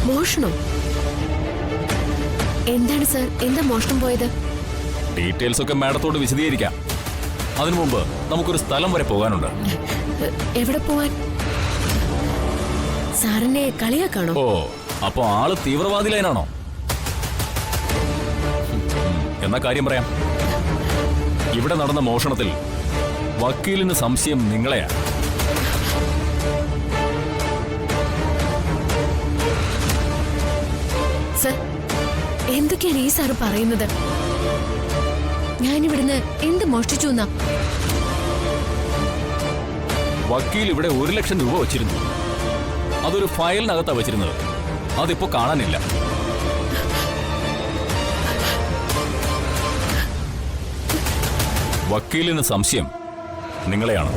മോഷണം? എന്താണ് സർ, എന്താ മോഷണം പോയത്? ഡീറ്റെയിൽസ് ഒക്കെ മാഡത്തോട് വിശദീകരിക്കാം. അതിനു മുമ്പ് നമുക്കൊരു സ്ഥലം വരെ പോകാനുണ്ട്. എവിടെ പോവാൻ? സാറിനെ കളിയാക്കാണോ? ഓ, അപ്പൊ ആള് തീവ്രവാദി ലൈനാണോ? എന്നാ കാര്യം പറയാം. ഇവിടെ നടന്ന മോഷണത്തിൽ വക്കീലിന് സംശയം നിങ്ങളെയാ. സർ, എന്തൊക്കെയാണ് ഈ സാറ് പറയുന്നത്? ഞാനിവിടുന്ന് എന്ത് മോഷ്ടിച്ചു എന്നാ? വക്കീൽ ഇവിടെ 1 ലക്ഷം രൂപ വച്ചിരുന്നു. അതൊരു ഫയലിനകത്താ വെച്ചിരുന്നത്. അതിപ്പോ കാണാനില്ല. വക്കീലിന് സംശയം നിങ്ങളെയാണ്.